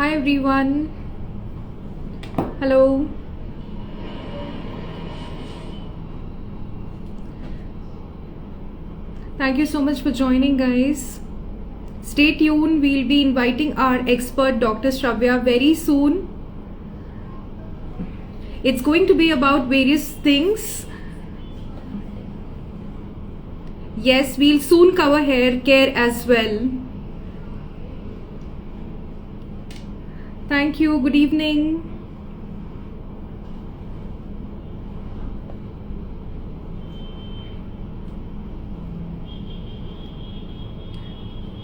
Hi everyone. Hello. Thank you so much for joining, guys. Stay tuned. We'll be inviting our expert Dr. Sravya very soon. It's going to be about various things. Yes, we'll soon cover hair care as well. Thank you. Good evening.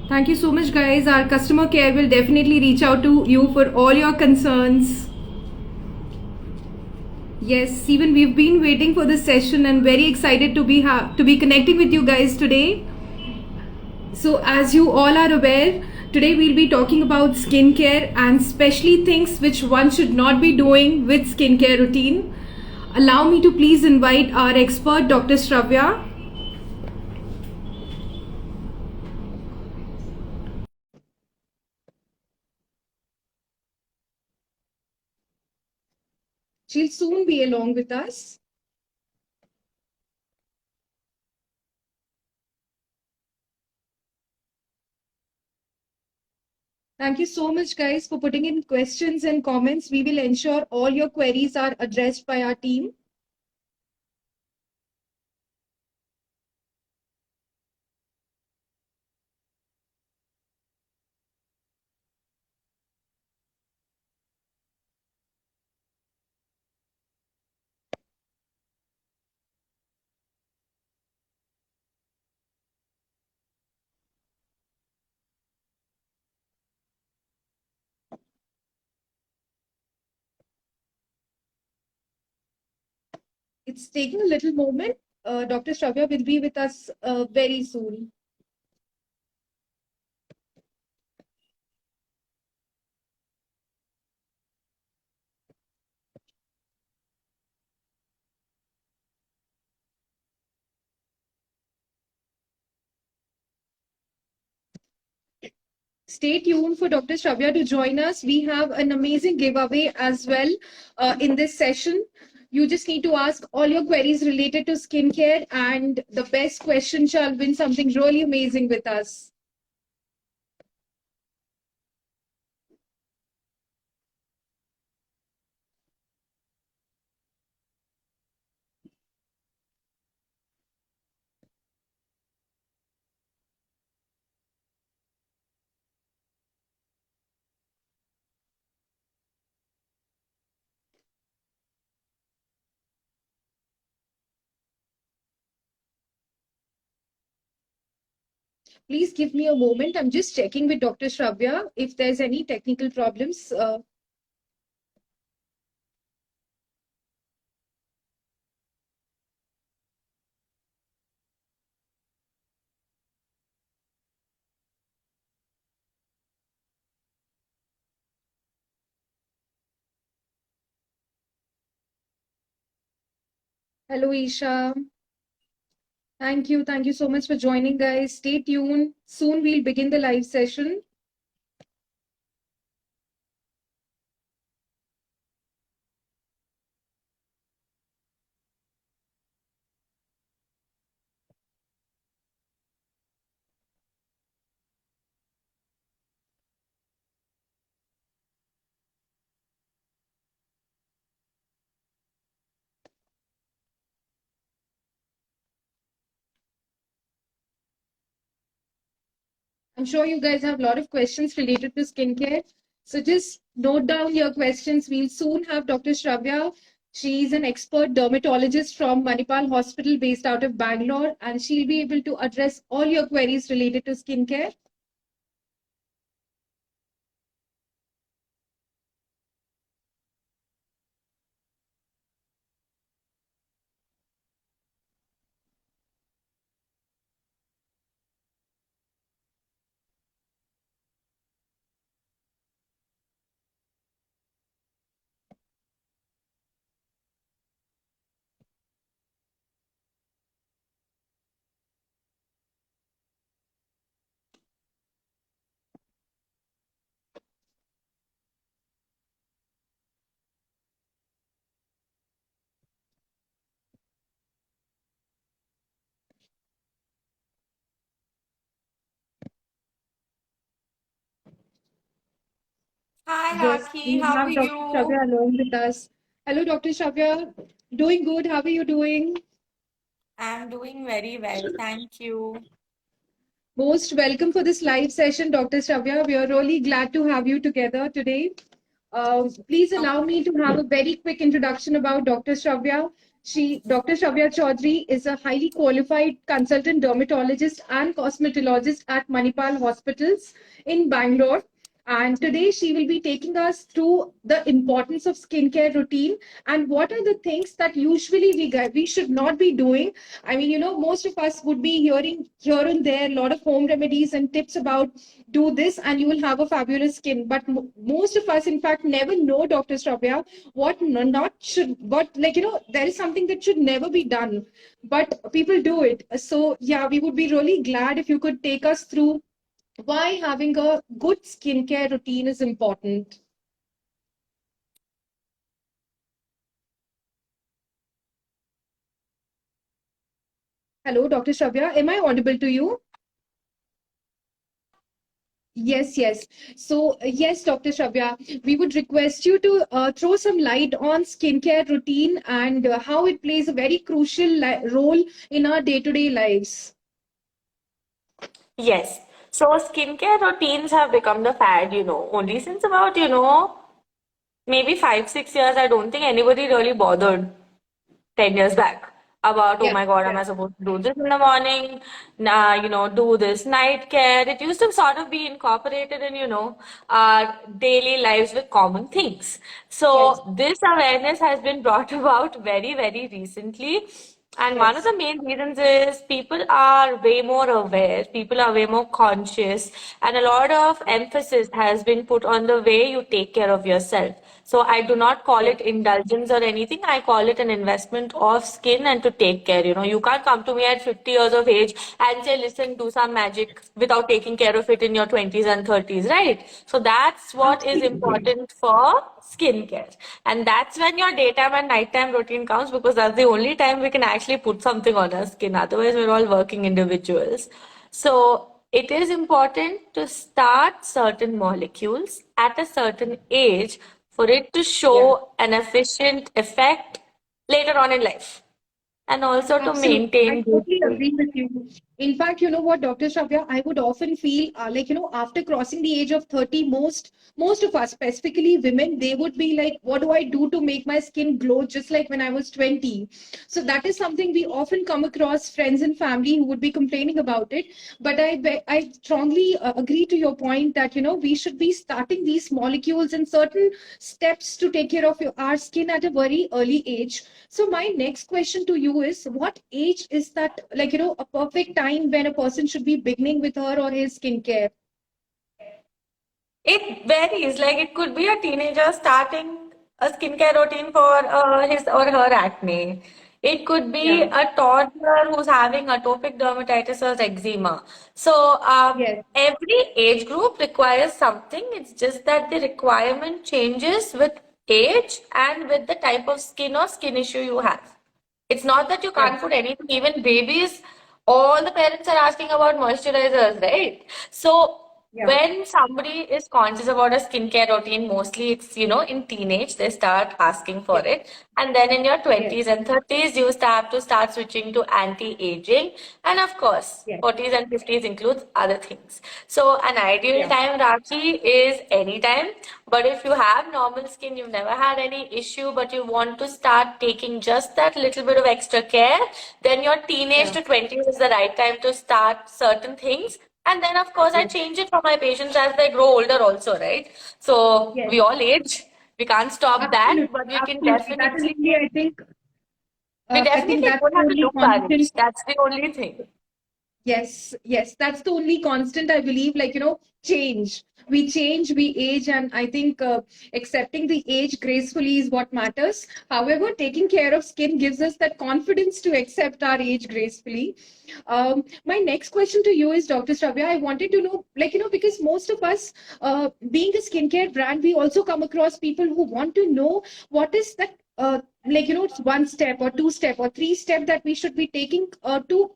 Thank you so much, guys. Our customer care will definitely reach out to you for all your concerns. Yes, even we've been waiting for this session and very excited to be connecting with you guys today. So as you all are aware, today we'll be talking about skincare and especially things which one should not be doing with skincare routine. Allow me to please invite our expert Dr. Sravya. She'll soon be along with us. Thank you so much, guys, for putting in questions and comments. We will ensure all your queries are addressed by our team. It's taking a little moment. Dr. Sravya will be with us very soon. Stay tuned for Dr. Shravya to join us. We have an amazing giveaway as well in this session. You just need to ask all your queries related to skincare, and the best question shall win something really amazing with us. Please give me a moment. I'm just checking with Dr. Shravya if there's any technical problems. Hello, Isha. Thank you. Thank you so much for joining, guys. Stay tuned. Soon we'll begin the live session. I'm sure you guys have a lot of questions related to skincare. So just note down your questions. We'll soon have Dr. Shravya. She's an expert dermatologist from Manipal Hospital based out of Bangalore, and she'll be able to address all your queries related to skincare. Hi, Yes, Raki. we How are have Dr. you? Sravya along with us. Hello, Dr. Sravya. Doing good. How are you doing? I'm doing very well. Thank you. Most welcome for this live session, Dr. Sravya. We are really glad to have you together today. Please allow me to have a very quick introduction about Dr. Shravya. Dr. Shravya Chaudhary is a highly qualified consultant dermatologist and cosmetologist at Manipal Hospitals in Bangalore. And today she will be taking us through the importance of skincare routine and what are the things that usually we should not be doing. I mean, most of us would be hearing here and there a lot of home remedies and tips about do this and you will have a fabulous skin. But most of us, in fact, never know, Dr. Stravya, what not should, what, there is something that should never be done, but people do it. So, yeah, we would be really glad if you could take us through why having a good skincare routine is important. Hello, Dr. Stravya, am I audible to you? Yes, yes. So, yes, Dr. Shravya, we would request you to throw some light on skincare routine and how it plays a very crucial role in our day-to-day lives. Yes. So skincare routines have become the fad, only since about, maybe 5, 6 years. I don't think anybody really bothered 10 years back about, oh Yeah, my God, am yeah, I supposed to do this in the morning? Do this night care. It used to sort of be incorporated in, our daily lives with common things. yes, So this awareness has been brought about very, very recently. And one of yes, the main reasons is people are way more aware, people are way more conscious, and a lot of emphasis has been put on the way you take care of yourself. So I do not call yes, it indulgence or anything. I call it an investment of skin and to take care. You can't come to me at 50 years of age and say, listen, do some magic without taking care of it in your 20s and 30s, right? So that's what is absolutely. important for skincare. And that's when your daytime and nighttime routine comes because that's the only time we can actually put something on our skin. Otherwise, we're all working individuals. So it is important to start certain molecules at a certain age for it to Yeah. show an efficient effect later on in life and also to Absolutely. I maintain good totally health. agree with you. In fact, you know what, Dr. Shravya, I would often feel after crossing the age of 30, most of us, specifically women, they would be like, what do I do to make my skin glow just like when I was 20? So that is something we often come across friends and family who would be complaining about it. But I strongly agree to your point that, we should be starting these molecules and certain steps to take care of our skin at a very early age. So my next question to you is, what age is that, a perfect time when a person should be beginning with her or his skincare? It varies. Like it could be a teenager starting a skincare routine for his or her acne. It could be Yeah. a toddler who's having atopic dermatitis or eczema. So Yes. every age group requires something. It's just that the requirement changes with age and with the type of skin or skin issue you have. It's not that you Yeah. can't put anything, even babies, all the parents are asking about moisturizers, right? So Yeah. when somebody is conscious about a skincare routine, mostly it's, in teenage, they start asking for Yes. it. And then in your Yes. 20s and 30s, you start switching to anti-aging. And of course, Yes. 40s and 50s includes other things. So an ideal Yeah. time, Rakhi, is anytime. But if you have normal skin, you've never had any issue, but you want to start taking just that little bit of extra care, then your teenage Yeah. to 20s is the right time to start certain things. And then, of course, I Yes. change it for my patients as they grow older, also, right? So Yes. we all age. We can't stop that, Absolutely. but Absolutely. That is only, we I think definitely that's don't the have to only do courage. constant. That's the only thing. Yes, yes, that's the only constant I believe, change. We change, we age, and I think accepting the age gracefully is what matters. However, taking care of skin gives us that confidence to accept our age gracefully. My next question to you is, Dr. Stravya, I wanted to know, because most of us, being a skincare brand, we also come across people who want to know what is that. like it's one step or two step or three step that we should be taking to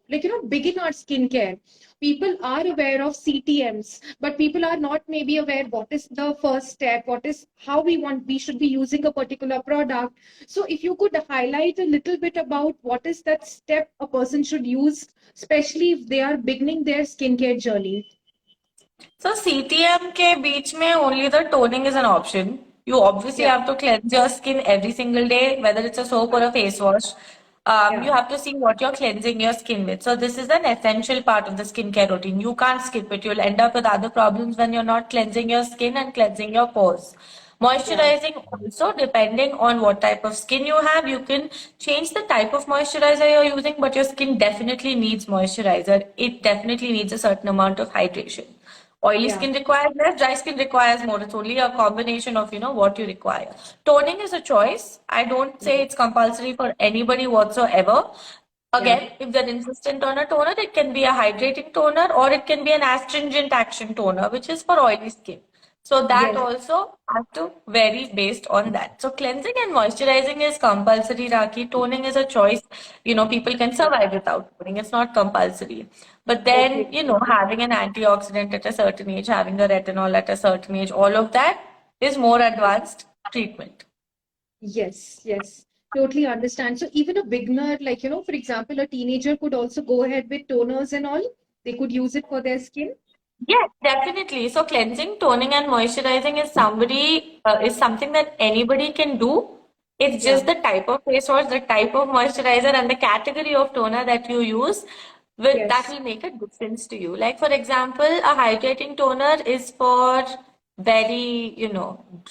begin our skincare. People are aware of CTMs, but people are not maybe aware what is the first step, what is how we should be using a particular product. So if you could highlight a little bit about what is that step a person should use, especially if they are beginning their skincare journey. So CTM के बीच में only the toning is an option. You obviously Yeah. have to cleanse your skin every single day, whether it's a soap or a face wash. Yeah. You have to see what you're cleansing your skin with. So this is an essential part of the skincare routine. You can't skip it. You'll end up with other problems when you're not cleansing your skin and cleansing your pores. Yeah. Moisturizing also, depending on what type of skin you have, you can change the type of moisturizer you're using, but your skin definitely needs moisturizer. It definitely needs a certain amount of hydration. Oily Yeah. skin requires less, dry skin requires more. It's only a combination of, what you require. Toning is a choice. I don't say it's compulsory for anybody whatsoever. Yeah. Again, if they're insistent on a toner, it can be a hydrating toner or it can be an astringent action toner, which is for oily skin. So that Yes. also has to vary based on that. So cleansing and moisturizing is compulsory, Raki. Toning is a choice. People can survive without toning. It's not compulsory. But then, Okay. having an antioxidant at a certain age, having a retinol at a certain age, all of that is more advanced treatment. Yes, yes, totally understand. So even a beginner, like, for example, a teenager could also go ahead with toners and all. They could use it for their skin. Yes, definitely. So cleansing, toning, and moisturizing is something that anybody can do. It's Yeah. just the type of face wash, the type of moisturizer, and the category of toner that you use that Yes. will make a difference to you. Like for example, a hydrating toner is for very,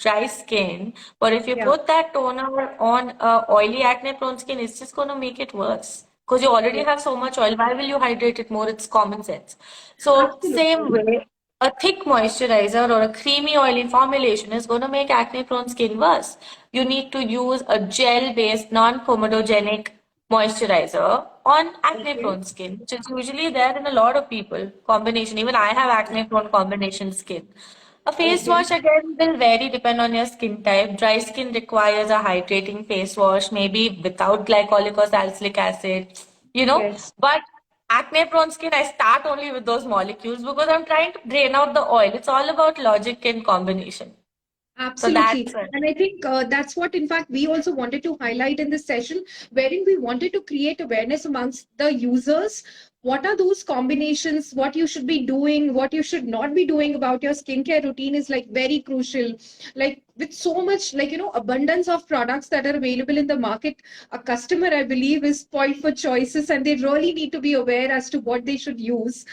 dry skin. But if you Yeah. put that toner on oily acne prone skin, it's just going to make it worse. Because you already Yeah. have so much oil. Why will you hydrate it more? It's common sense. So, same Absolutely. way, a thick moisturizer or a creamy oily formulation is going to make acne prone skin worse. You need to use a gel based, non comedogenic moisturizer on acne Okay. prone skin, which is usually there in a lot of people. Combination, even I have acne prone combination skin. A face Okay. wash again will vary depend on your skin type. Dry skin requires a hydrating face wash, maybe without glycolic or salicylic acid, Yes. But acne prone skin, I start only with those molecules because I'm trying to drain out the oil. It's all about logic and combination. So Absolutely. that's it. And I think that's what, in fact, we also wanted to highlight in this session, wherein we wanted to create awareness amongst the users. What are those combinations? What you should be doing, what you should not be doing about your skincare routine is like very crucial. Like with so much, like, abundance of products that are available in the market, a customer, I believe, is spoiled for choices and they really need to be aware as to what they should use.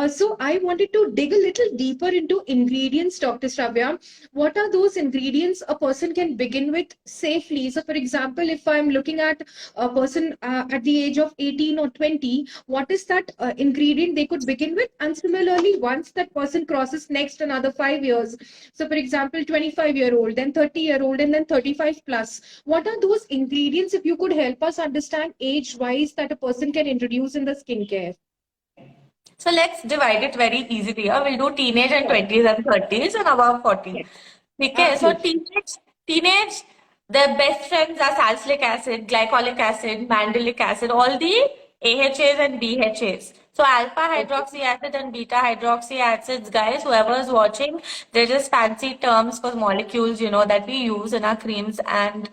So I wanted to dig a little deeper into ingredients, Dr. Shravya. What are those ingredients a person can begin with safely? So, for example, if I'm looking at a person at the age of 18 or 20, what is that ingredient they could begin with? And similarly, once that person crosses next another 5 years, so for example, 25-year-old, then 30-year-old, and then 35 plus, what are those ingredients, if you could help us understand age wise, that a person can introduce in the skincare? So let's divide it very easily here. We'll do teenage and Sure. 20s and 30s and above 40. Yes, Okay, so absolutely. teenage, their best friends are salicylic acid, glycolic acid, mandelic acid, all the AHAs and BHAs. So alpha Okay. hydroxy acid and beta hydroxy acids, guys, whoever is watching, they're just fancy terms for molecules, that we use in our creams and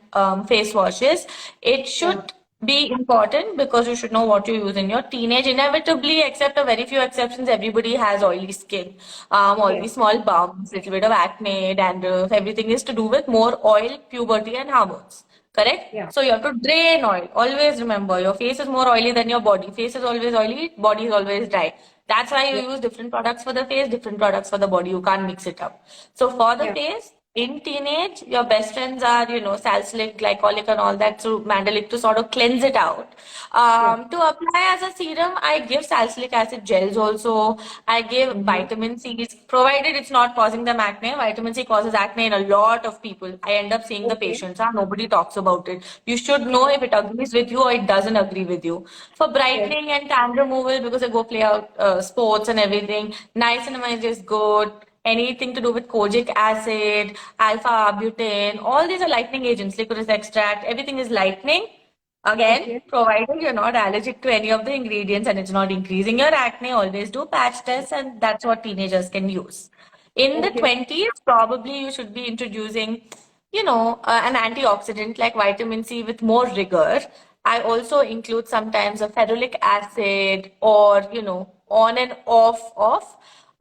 face washes. It Yeah. should be important because you should know what you use in your teenage. Inevitably, except a very few exceptions, everybody has oily skin, Yes. oily small bumps, little bit of acne, dandruff. Everything is to do with more oil, puberty, and hormones. Correct? Yeah. So you have to drain oil. Always remember, your face is more oily than your body. Face is always oily, body is always dry. That's why Yeah. you use different products for the face, different products for the body. You can't mix it up. So for the Yeah. face, in teenage, your best friends are, salicylic, glycolic, and all that through mandelic to sort of cleanse it out. Yeah. To apply as a serum, I give salicylic acid gels also. I give Mhm. vitamin C, provided it's not causing them acne. Vitamin C causes acne in a lot of people. I end up seeing the Okay. patients. Nobody talks about it. You should know if it agrees with you or it doesn't agree with you. For Yes. brightening and tan removal, because I go play out sports and everything, niacinamide is good. anything to do with kojic acid, alpha-butane, all these are lightening agents, licorice extract, everything is lightening. Again, provided you're not allergic to any of the ingredients and it's not increasing your acne, always do patch tests, and that's what teenagers can use. In the 20s, probably you should be introducing, an antioxidant like vitamin C with more rigor. I also include sometimes a ferulic acid or, on and off of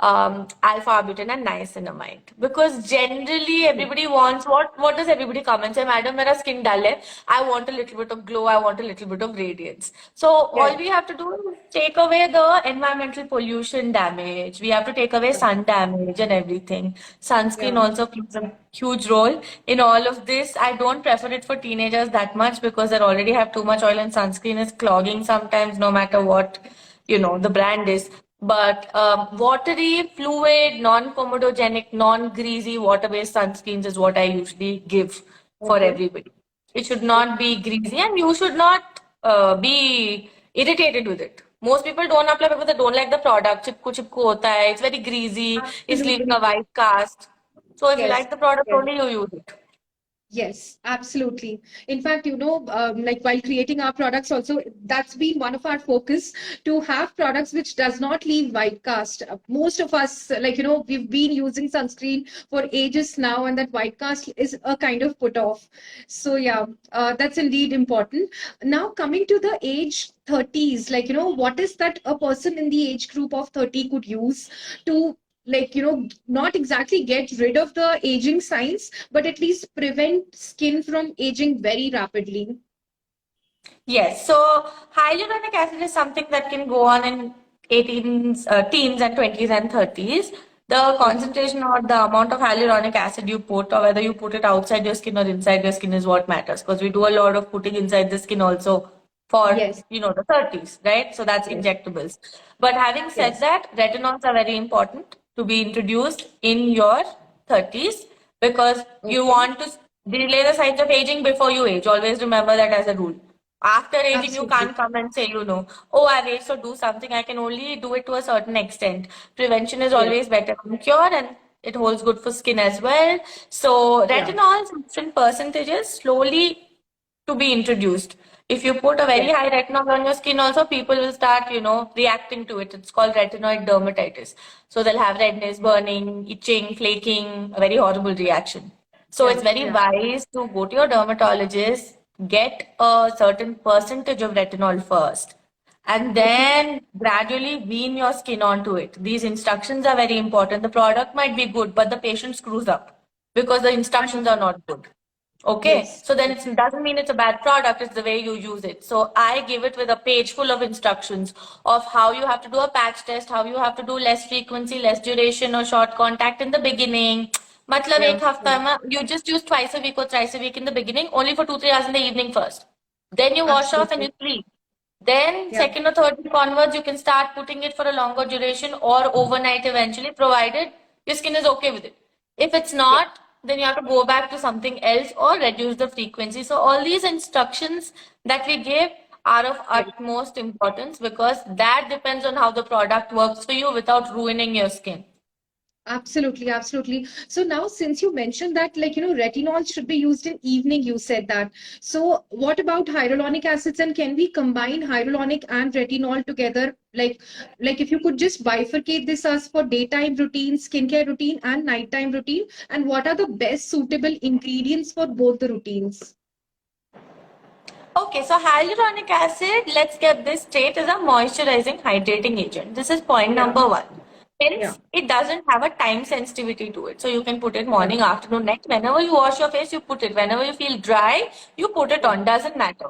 alpha-butane and niacinamide. Because generally everybody wants, what does everybody come and say, Madam, my skin dull hai. I want a little bit of glow, I want a little bit of radiance. So all we have to do is take away the environmental pollution damage. We have to take away sun damage and everything. Sunscreen also plays a huge role in all of this. I don't prefer it for teenagers that much because they already have too much oil and sunscreen is clogging sometimes, no matter what, the brand is. But watery, fluid, non-comedogenic, non-greasy, water-based sunscreens is what I usually give for everybody. It should not be greasy and you should not be irritated with it. Most people don't apply because they don't like the product. Chipku chipku hota hai. It's very greasy. It's leaving a white cast. So if you like the product, only you use it. Yes, absolutely. In fact, like while creating our products also, that's been one of our focus to have products which does not leave white cast. Most of us, we've been using sunscreen for ages now, and that white cast is a kind of put off. So yeah, that's indeed important. Now coming to the age 30s, what is that a person in the age group of 30 could use to not exactly get rid of the aging signs, but at least prevent skin from aging very rapidly? Yes, so hyaluronic acid is something that can go on in 18s, teens and 20s and 30s. The concentration or the amount of hyaluronic acid you put, or whether you put it outside your skin or inside your skin, is what matters. Because we do a lot of putting inside the skin also for, the 30s, right? So that's injectables. But having said that, retinols are very important to be introduced in your 30s because you want to delay the signs of aging before you age. Always remember that as a rule. After aging, you can't come and say, oh, I've aged, so do something. I can only do it to a certain extent. Prevention is always better than cure, and it holds good for skin as well. So retinols in different percentages slowly to be introduced. If you put a very high retinol on your skin also, people will start, reacting to it. It's called retinoid dermatitis. So they'll have redness, burning, itching, flaking, a very horrible reaction. So it's very wise to go to your dermatologist, get a certain percentage of retinol first, and then gradually wean your skin onto it. These instructions are very important. The product might be good, but the patient screws up because the instructions are not good. Okay, so then it doesn't mean it's a bad product, it's the way you use it. So I give it with a page full of instructions of how you have to do a patch test, how you have to do less frequency, less duration or short contact in the beginning. Matlab ek hafta mein, you just use twice a week or thrice a week in the beginning, only for 2-3 hours in the evening first. Then you wash off and you sleep. Then second or third week onwards, you can start putting it for a longer duration or overnight eventually, provided your skin is okay with it. If it's not, then you have to go back to something else or reduce the frequency. So all these instructions that we give are of utmost importance because that depends on how the product works for you without ruining your skin. Absolutely, absolutely. So now, since you mentioned that, retinol should be used in evening, you said that. So what about hyaluronic acids, and can we combine hyaluronic and retinol together? Like if you could just bifurcate this as for daytime routine, skincare routine, and nighttime routine, and what are the best suitable ingredients for both the routines? Okay, so hyaluronic acid, let's get this straight, is a moisturizing, hydrating agent. This is point number one. Hence, it doesn't have a time sensitivity to it. So you can put it morning, afternoon, night. Whenever you wash your face, you put it. Whenever you feel dry, you put it on. Doesn't matter.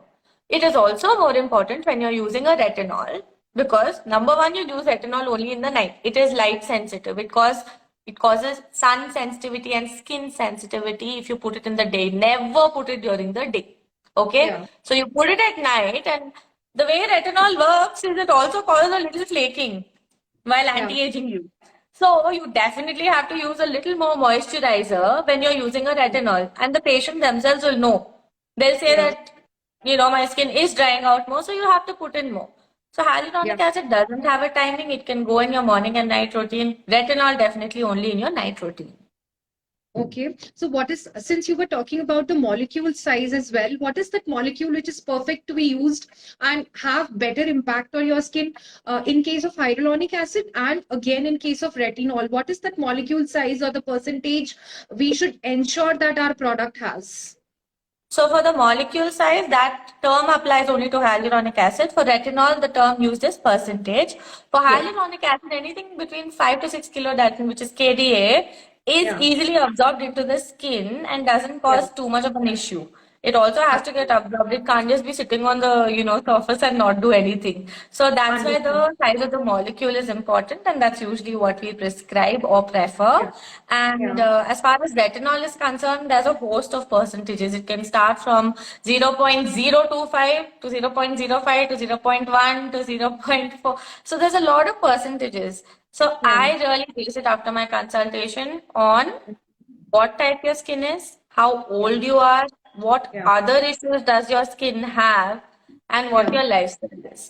It is also more important when you're using a retinol because number one, you use retinol only in the night. It is light sensitive. It causes sun sensitivity and skin sensitivity if you put it in the day. Never put it during the day. Okay? So you put it at night, and the way retinol works is it also causes a little flaking while anti-aging you. So you definitely have to use a little more moisturizer when you're using a retinol, and the patient themselves will know. They'll say that, my skin is drying out more, so you have to put in more. So hyaluronic acid doesn't have a timing. It can go in your morning and night routine. Retinol definitely only in your night routine. Okay. So what is, since you were talking about the molecule size as well, what is that molecule which is perfect to be used and have better impact on your skin in case of hyaluronic acid, and again in case of retinol, what is that molecule size or the percentage we should ensure that our product has? So for the molecule size, that term applies only to hyaluronic acid. For retinol, the term used is percentage. For Yes. hyaluronic acid, anything between 5 to 6 kilodalton, which is KDA, is Yeah. easily absorbed into the skin and doesn't Yeah. cause too much of an issue. It also has to get absorbed. It can't just be sitting on the, surface and not do anything. So that's why Understand. the size of the molecule is important, and that's usually what we prescribe or prefer. Yeah. And Yeah. as far as retinol is concerned, there's a host of percentages. It can start from 0.025 to 0.05 to 0.1 to 0.4. So there's a lot of percentages. So Yeah. I really base it after my consultation on what type your skin is, how Yeah. old you are, what Yeah. other issues does your skin have, and what Yeah. your lifestyle is.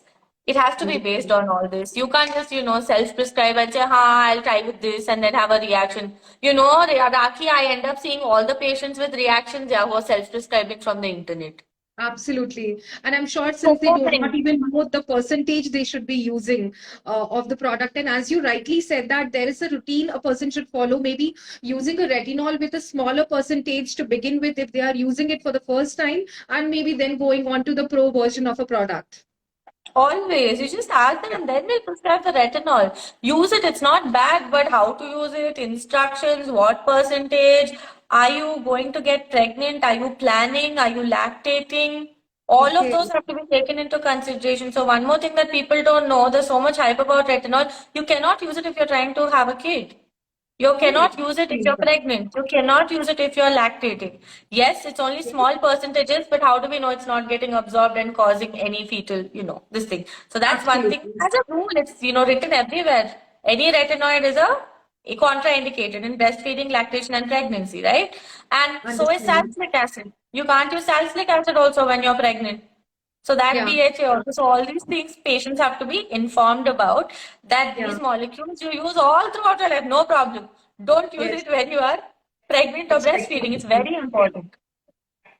It has to be based Understand. on all this. You can't just, self-prescribe and say, ha, I'll try with this and then have a reaction. Raki, I end up seeing all the patients with reactions, yeah, who are self-prescribing from the internet. Absolutely. And I'm sure So since they poor do not thing. even know the percentage they should be using of the product. And as you rightly said, that there is a routine a person should follow, maybe using a retinol with a smaller percentage to begin with if they are using it for the first time, and maybe then going on to the pro version of a product. Always. You just ask them Yeah. and then they'll prescribe the retinol. Use it, it's not bad, but how to use it, instructions, what percentage, are you going to get pregnant, are you planning, are you lactating? All of Okay. those have to be taken into consideration. So one more thing that people don't know, there's so much hype about retinol, you cannot use it if you're trying to have a kid. You Oh, cannot use it if you're pregnant. You cannot use it if you're lactating. Yes, it's only small percentages, but how do we know it's not getting absorbed and causing any fetal, this thing? So that's one thing. absolutely. As a rule, it's, written everywhere. Any retinoid is a contraindicated in breastfeeding, lactation, and pregnancy, right? And so is Understand. salicylic acid. You can't use salicylic acid also when you're pregnant. So that Yeah. DHA also. So all these things patients have to be informed about, that Yeah. these molecules you use all throughout your life, no problem. Don't use Yes. it when you are pregnant or breastfeeding. It's very important.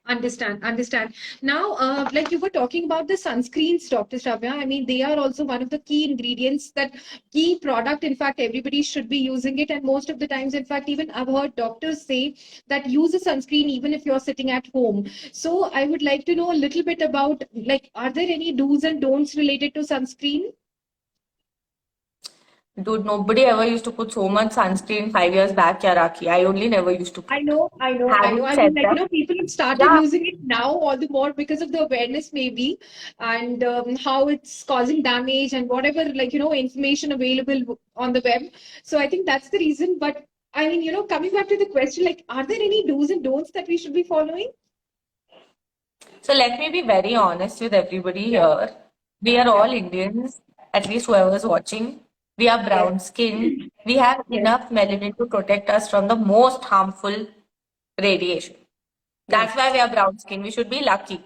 Understand. Now, like you were talking about the sunscreens, Dr. Shravya, I mean, they are also one of the key ingredients, that key product. In fact, everybody should be using it. And most of the times, in fact, even I've heard doctors say that use a sunscreen even if you're sitting at home. So I would like to know a little bit about, like, are there any do's and don'ts related to sunscreen? Dude, nobody ever used to put so much sunscreen 5 years back, Yaraki. I only never used to I put. know, I know, I know. Having I mean, said like, that, people have started yeah, using it now all the more because of the awareness, maybe, and how it's causing damage and whatever, like, information available on the web. So I think that's the reason. But I mean, coming back to the question, like, are there any do's and don'ts that we should be following? so let me be very honest with everybody Yeah, here. We are yeah, all Indians, at least whoever is watching. We are yes, brown skinned. We have yes, enough melanin to protect us from the most harmful radiation. yeah, That's why we are brown skin. We should be lucky.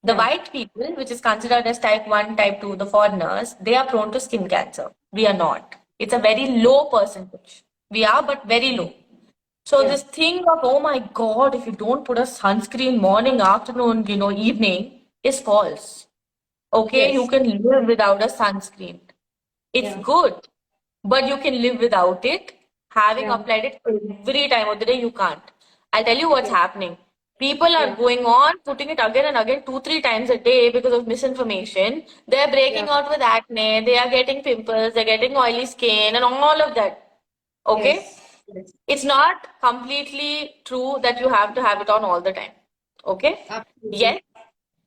The yeah, white people, which is considered as type 1, type 2, the foreigners, they are prone to skin cancer. We are not. It's a very low percentage. We are, but very low. So yeah, this thing of, oh my God, if you don't put a sunscreen morning, afternoon, evening is false. Okay, you yes, can live without a sunscreen. It's yeah, good, but you can live without it. Having yeah, applied it every time of the day, you can't. I'll tell you what's yeah, happening. People are yeah, going on putting it again and again, 2, 3 times a day because of misinformation. They're yeah, breaking out with acne, they are getting pimples, they're getting oily skin, and all of that. Okay? yes, yes, It's not completely true that you have to have it on all the time. Okay? absolutely. Yes,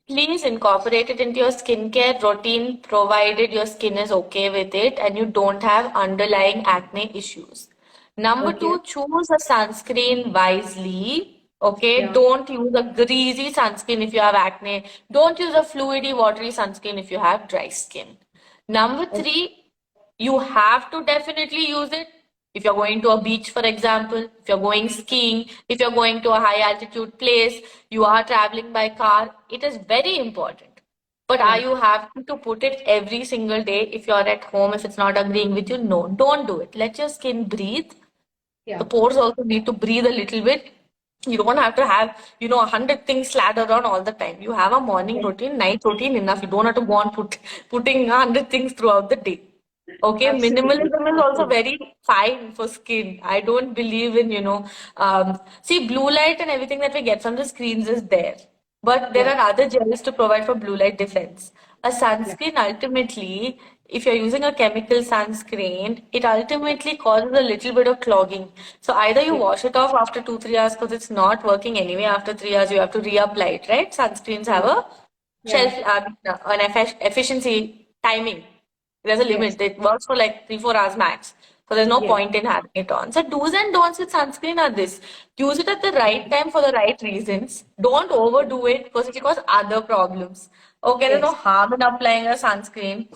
please incorporate it into your skincare routine, provided your skin is okay with it and you don't have underlying acne issues. Number Okay, two, choose a sunscreen wisely. Okay, yeah, don't use a greasy sunscreen if you have acne. Don't use a fluidy, watery sunscreen if you have dry skin. Number okay, three, you have to definitely use it if you're going to a beach, for example, if you're going skiing, if you're going to a high altitude place, you are traveling by car. It is very important. But are Yeah. you having to put it every single day if you're at home, if it's not agreeing with you? No, don't do it. Let your skin breathe. The Yeah. pores also need to breathe a little bit. You don't have to have, 100 things slathered on all the time. You have a morning Yes. routine, night routine enough. You don't have to go on putting 100 things throughout the day. Okay, Absolutely. minimalism is also Absolutely. very fine for skin. I don't believe in, see, blue light and everything that we get from the screens is there. But there Yeah. are other gels to provide for blue light defense. A Yeah. sunscreen ultimately, if you're using a chemical sunscreen, it ultimately causes a little bit of clogging. So either you Yeah. wash it off after 2, 3 hours because it's not working anyway. After 3 hours, you have to re-apply it, right? Sunscreens have Yeah. a Yeah. efficiency timing. There's a Yes. limit. It works for like 3, 4 hours max. So there's no Yes. point in having it on. So do's and don'ts with sunscreen are this. Use it at the right time for the right reasons. Don't overdo it because it will cause other problems. Okay, there's no Yes. harm in applying a sunscreen,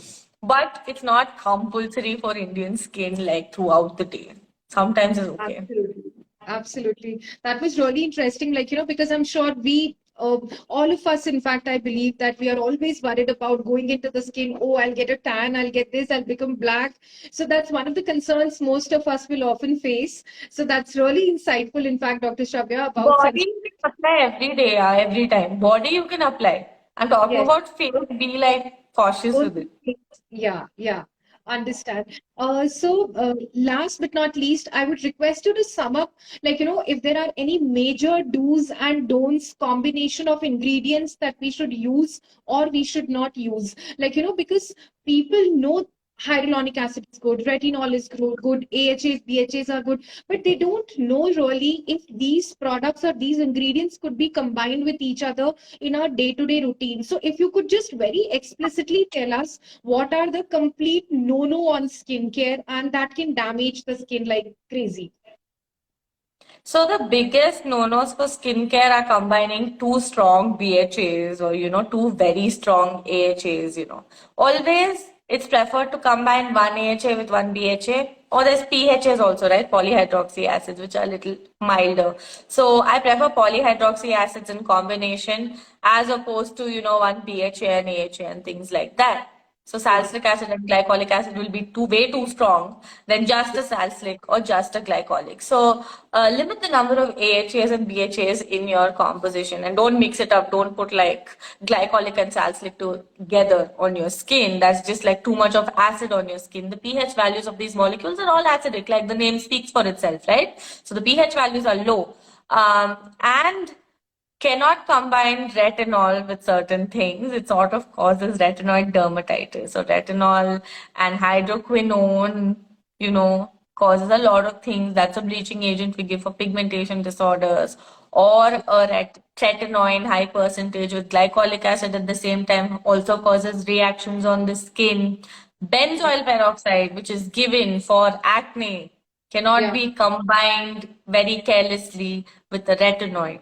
but it's not compulsory for Indian skin like throughout the day. Sometimes it's okay. Absolutely. Absolutely. That was really interesting. Because I'm sure all of us, in fact, I believe that we are always worried about going into the skin. Oh, I'll get a tan, I'll get this, I'll become black. So that's one of the concerns most of us will often face. So that's really insightful, in fact, Dr. Shravya, about Body sunscreen. you can apply every day, yeah, every time. Body you can apply. I'm talking Yes. about face, be like cautious with Only it. yeah, yeah. Understand. Last but not least, I would request you to sum up, if there are any major do's and don'ts combination of ingredients that we should use or we should not use. Because people know hyaluronic acid is good, retinol is good, AHAs, BHAs are good, but they don't know really if these products or these ingredients could be combined with each other in our day-to-day routine. So if you could just very explicitly tell us what are the complete no-no on skincare and that can damage the skin like crazy. So the biggest no-nos for skincare are combining two strong BHAs or two very strong AHAs. Always it's preferred to combine one AHA with one BHA or there's PHAs also, right? Polyhydroxy acids, which are a little milder. So I prefer polyhydroxy acids in combination as opposed to, one BHA and AHA and things like that. So Yeah. salicylic acid and glycolic acid will be way too strong than just a salicylic or just a glycolic. So limit the number of AHAs and BHAs in your composition and don't mix it up. Don't put like glycolic and salicylic together on your skin. That's just like too much of acid on your skin. The pH values of these molecules are all acidic, like the name speaks for itself, right? So the pH values are low. And cannot combine retinol with certain things. It sort of causes retinoid dermatitis. So retinol and hydroquinone, causes a lot of things. That's a bleaching agent we give for pigmentation disorders. Or a tretinoin high percentage with glycolic acid at the same time also causes reactions on the skin. Benzoyl peroxide, which is given for acne, cannot Yeah. be combined very carelessly with the retinoid.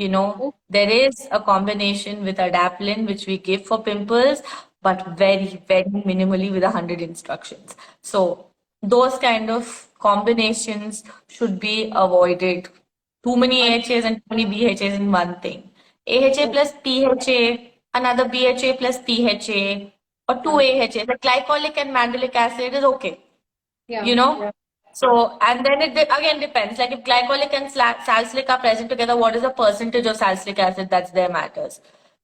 Oh, There is a combination with adapalene, which we give for pimples, but very, very minimally with 100 instructions. So those kind of combinations should be avoided. Too many un- AHAs and too many BHAs in one thing. AHA oh, plus PHA, another BHA plus PHA, or two yeah. AHAs. The glycolic and mandelic acid is okay, Yeah. you know. So, and then it again depends. Like if glycolic and salicylic are present together, what is the percentage of salicylic acid that's there matters.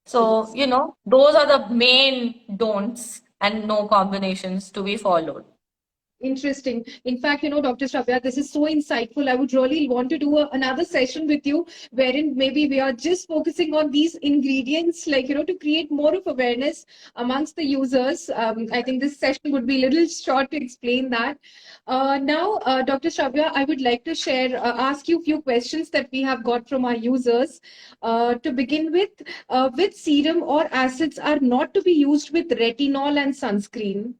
So, Yes. those are the main don'ts and no combinations to be followed. Interesting. In fact, Dr. Shravya, this is so insightful. I would really want to do another session with you wherein maybe we are just focusing on these ingredients, to create more of awareness amongst the users. I think this session would be a little short to explain that. Now, Dr. Shravya, I would like to ask you a few questions that we have got from our users. To begin with serum or acids are not to be used with retinol and sunscreen.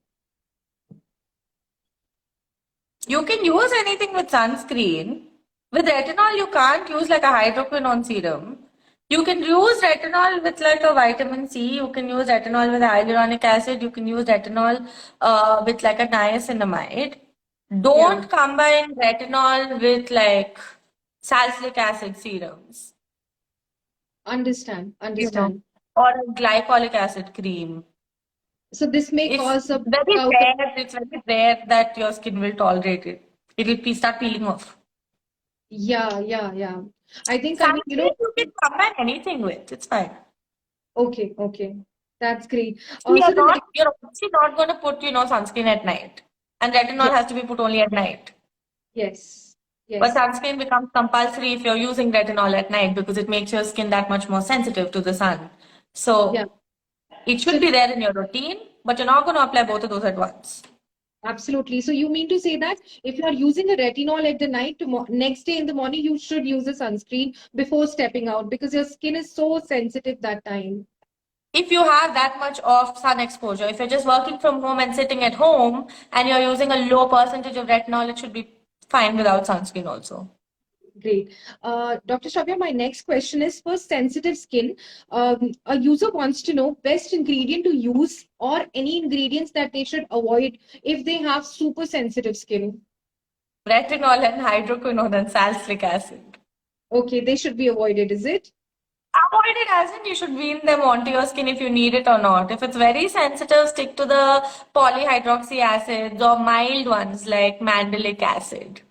You can use anything with sunscreen. With retinol, you can't use like a hydroquinone serum. You can use retinol with like a vitamin C. You can use retinol with hyaluronic acid. You can use retinol with like a niacinamide. Yeah. Don't combine retinol with like salicylic acid serums. Understand, You know. understand. or a glycolic acid cream. So this may It's cause a very bout of, rare. It's very rare that your skin will tolerate it. Start peeling off. yeah. I mean, Sunscreen you can combine anything with. It's fine. okay. That's great. So So the next, you're obviously not going to put, sunscreen at night. And retinol yeah, has to be put only at night. yes, But yes, sunscreen becomes compulsory if you're using retinol at night because it makes your skin that much more sensitive to the sun. yeah. So it So should be there in your routine, but you're not going to apply both of those at once. absolutely. So you mean to say that if you are using a retinol at the night, next day in the morning, you should use a sunscreen before stepping out because your skin is so sensitive that time. If you have that much of sun exposure, if you're just working from home and sitting at home and you're using a low percentage of retinol, it should be fine without sunscreen also. Great. Dr. Shravya, my next question is for sensitive skin. A user wants to know best ingredient to use or any ingredients that they should avoid if they have super sensitive skin. Retinol and hydroquinone and salicylic acid. Okay, they should be avoided, is it? Avoid it as in you should wean them onto your skin if you need it or not. If it's very sensitive, stick to the polyhydroxy acids or mild ones like mandelic acid.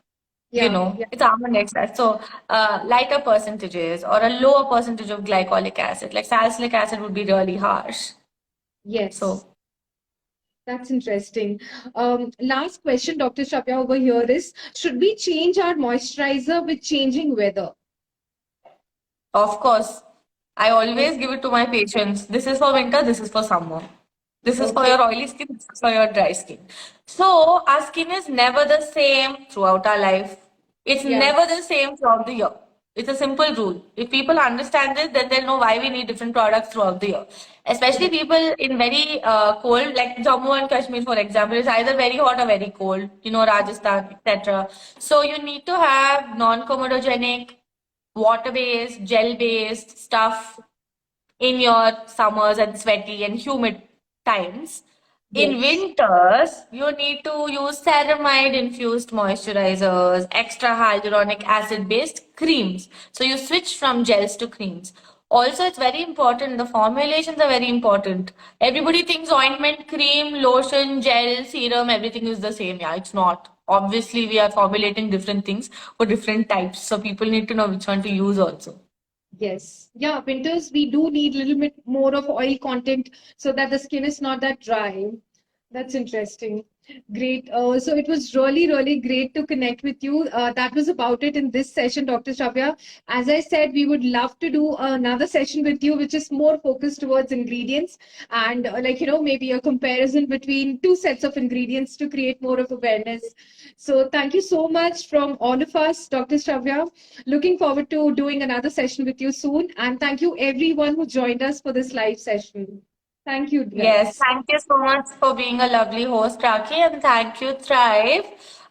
Yeah, It's almond extract. So, lighter percentages or a lower percentage of glycolic acid, like salicylic acid would be really harsh. yes. So, That's interesting. Last question, Dr. Shravya, over here is, should we change our moisturizer with changing weather? of course, I O- always give it to my patients. This is for winter, this is for summer. This is for Okay. your oily skin, this is for your dry skin. So, our skin is never the same throughout our life. It's Yeah. never the same throughout the year. It's a simple rule. If people understand this, then they'll know why we need different products throughout the year. Especially people in very cold, like Jammu and Kashmir, for example, it's either very hot or very cold, Rajasthan, etc. So you need to have non-comedogenic, water-based, gel-based stuff in your summers and sweaty and humid times. In Yes. winters, you need to use ceramide infused moisturizers, extra hyaluronic acid based creams. So you switch from gels to creams. Also, it's very important, the formulations are very important. Everybody thinks ointment, cream, lotion, gel, serum, everything is the same. Yeah, it's not. Obviously, we are formulating different things for different types. So people need to know which one to use also. Yes. Yeah, winters we do need a little bit more of oil content so that the skin is not that dry. That's interesting. Great. So it was really great to connect with you. That was about it in this session, Dr. Shravya. As I said, we would love to do another session with you, which is more focused towards ingredients and maybe a comparison between two sets of ingredients to create more of awareness. So thank you so much from all of us, Dr. Shravya. Looking forward to doing another session with you soon. And thank you everyone who joined us for this live session. Thank you, Yes, guys. thank you so much for being a lovely host, Raki, and thank you, Thrive,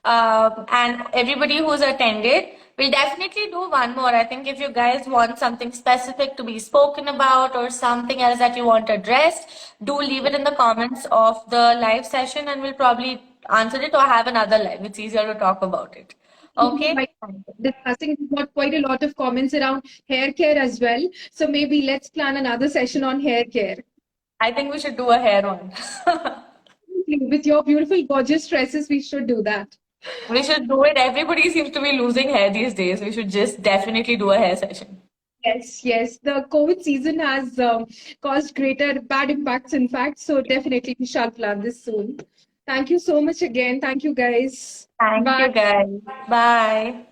and everybody who's attended. We'll definitely do one more. I think if you guys want something specific to be spoken about or something else that you want addressed, do leave it in the comments of the live session and we'll probably answer it or have another live. It's easier to talk about it. Okay? Like discussing, we've got quite a lot of comments around hair care as well. So maybe let's plan another session on hair care. I think we should do a hair one. With your beautiful, gorgeous dresses, we should do that. We should do it. Everybody seems to be losing hair these days. We should just definitely do a hair session. Yes. The COVID season has caused greater bad impacts, in fact. So definitely we shall plan this soon. Thank you so much again. Thank you, guys. Thank you, Bye. guys. Bye.